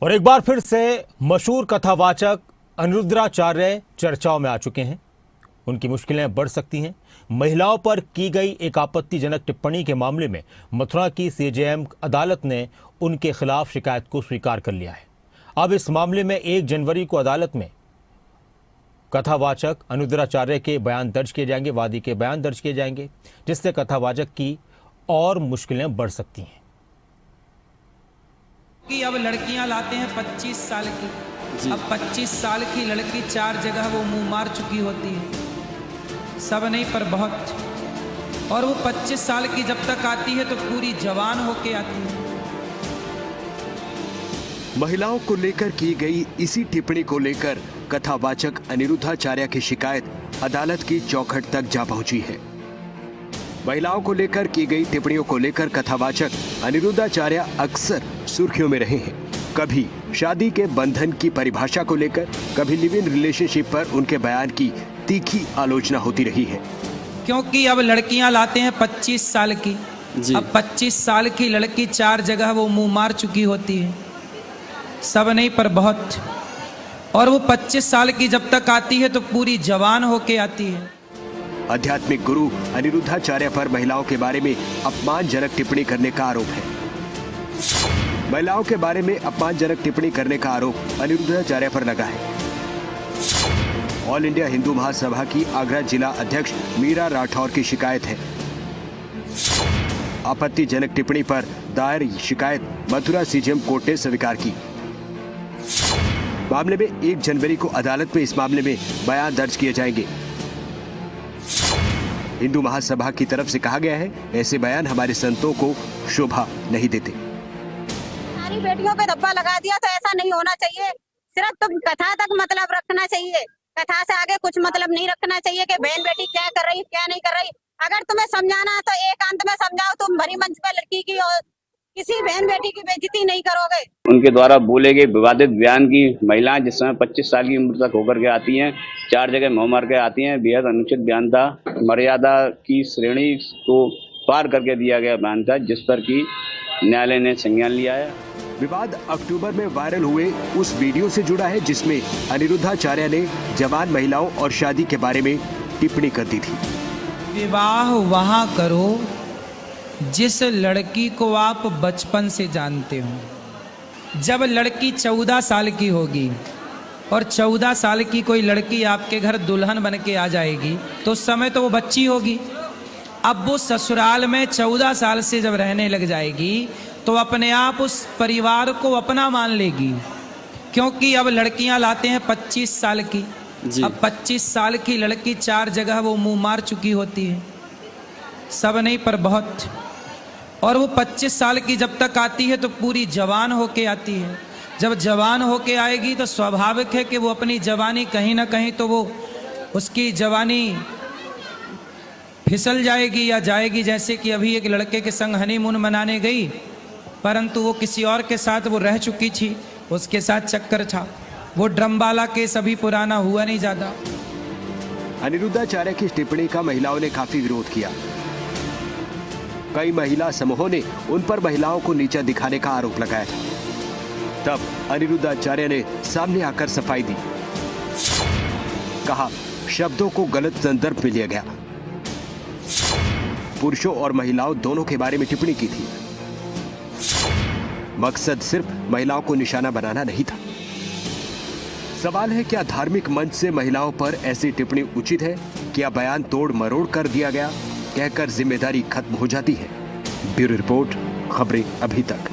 और एक बार फिर से मशहूर कथावाचक अनिरुद्धाचार्य चर्चाओं में आ चुके हैं। उनकी मुश्किलें बढ़ सकती हैं। महिलाओं पर की गई एक आपत्तिजनक टिप्पणी के मामले में मथुरा की सीजेएम अदालत ने उनके खिलाफ शिकायत को स्वीकार कर लिया है। अब इस मामले में 1 जनवरी को अदालत में कथावाचक अनिरुद्धाचार्य के बयान दर्ज किए जाएंगे, वादी के बयान दर्ज किए जाएंगे, जिससे कथावाचक की और मुश्किलें बढ़ सकती हैं। कि अब लड़कियां लाते हैं 25 साल की। अब 25 साल की लड़की 4 जगह वो मुंह मार चुकी होती है, सब नहीं पर बहुत। और वो 25 साल की जब तक आती है तो पूरी जवान होके आती है। महिलाओं को लेकर की गई इसी टिप्पणी को लेकर कथावाचक अनिरुद्धाचार्य की शिकायत अदालत की चौखट तक जा पहुंची है। महिलाओं को लेकर की गई टिप्पणियों को लेकर कथावाचक अनिरुद्धाचार्य अक्सर सुर्खियों में रहे हैं। कभी शादी के बंधन की परिभाषा को लेकर, कभी लिव इन रिलेशनशिप पर उनके बयान की तीखी आलोचना होती रही है। क्योंकि अब लड़कियां लाते हैं 25 साल की। अब 25 साल की लड़की 4 जगह वो मुंह मार चुकी होती है, सब नहीं पर बहुत। और वो 25 साल की जब तक आती है तो पूरी जवान होके आती है। आध्यात्मिक गुरु अनिरुद्धाचार्य पर महिलाओं के बारे में अपमानजनक टिप्पणी करने का आरोप है। महिलाओं के बारे में अपमानजनक टिप्पणी करने का आरोप अनिरुद्धाचार्य पर लगा है। ऑल इंडिया हिंदू महासभा की आगरा जिला अध्यक्ष मीरा राठौर की शिकायत है। आपत्तिजनक टिप्पणी पर दायर शिकायत मथुरा सीजेएम कोर्ट ने स्वीकार की। मामले में 1 जनवरी को अदालत में इस मामले में बयान दर्ज किए जाएंगे। हिंदू महासभा की तरफ से कहा गया है, ऐसे बयान हमारे संतों को शोभा नहीं देते। सारी बेटियों पे धब्बा लगा दिया तो ऐसा नहीं होना चाहिए। सिर्फ तुम कथा तक मतलब रखना चाहिए, कथा से आगे कुछ मतलब नहीं रखना चाहिए कि बहन बेटी क्या कर रही क्या नहीं कर रही। अगर तुम्हें समझाना है तो एकांत में समझाओ। तुम भरी मंच पे लड़की की और किसी बहन बेटी की बेइज्जती नहीं करोगे। उनके द्वारा बोले गए विवादित बयान की महिलाएं जिस समय 25 साल की उम्र तक होकर के आती हैं, 4 जगह मुंह मार के आती हैं, बेहद अनुचित बयान था। मर्यादा की श्रेणी को पार करके दिया गया बयान था, जिस पर की न्यायालय ने संज्ञान लिया है। विवाद अक्टूबर में वायरल हुए उस वीडियो से जुड़ा है जिसमें अनिरुद्धाचार्य ने जवान महिलाओं और शादी के बारे में टिप्पणी कर दी थी। विवाह वहां करो जिस लड़की को आप बचपन से जानते हो। जब लड़की 14 साल की होगी और 14 साल की कोई लड़की आपके घर दुल्हन बन के आ जाएगी तो उस समय तो वो बच्ची होगी। अब वो ससुराल में 14 साल से जब रहने लग जाएगी तो अपने आप उस परिवार को अपना मान लेगी। क्योंकि अब लड़कियां लाते हैं 25 साल की। अब 25 साल की लड़की 4 जगह वो मुंह मार चुकी होती है, सब नहीं पर बहुत। और वो 25 साल की जब तक आती है तो पूरी जवान होके आती है। जब जवान होके आएगी तो स्वाभाविक है कि वो अपनी जवानी कहीं ना कहीं तो वो उसकी जवानी फिसल जाएगी या जाएगी। जैसे कि अभी एक लड़के के संग हनीमून मनाने गई, परंतु वो किसी और के साथ वो रह चुकी थी, उसके साथ चक्कर था। वो ड्रमबाला केस अभी पुराना हुआ नहीं ज्यादा। अनिरुद्धाचार्य की टिप्पणी का महिलाओं ने काफी विरोध किया। कई महिला समूहों ने उन पर महिलाओं को नीचा दिखाने का आरोप लगाया था। तब अनिरुद्धाचार्य ने सामने आकर सफाई दी। कहा, शब्दों को गलत संदर्भ में लिया गया। पुरुषों और महिलाओं दोनों के बारे में टिप्पणी की थी। मकसद सिर्फ महिलाओं को निशाना बनाना नहीं था। सवाल है, क्या धार्मिक मंच से महिलाओं पर ऐसी टिप्पणी उचित है? क्या बयान तोड़ मरोड़ कर दिया गया, कहकर जिम्मेदारी खत्म हो जाती है? ब्यूरो रिपोर्ट, खबरें अभी तक।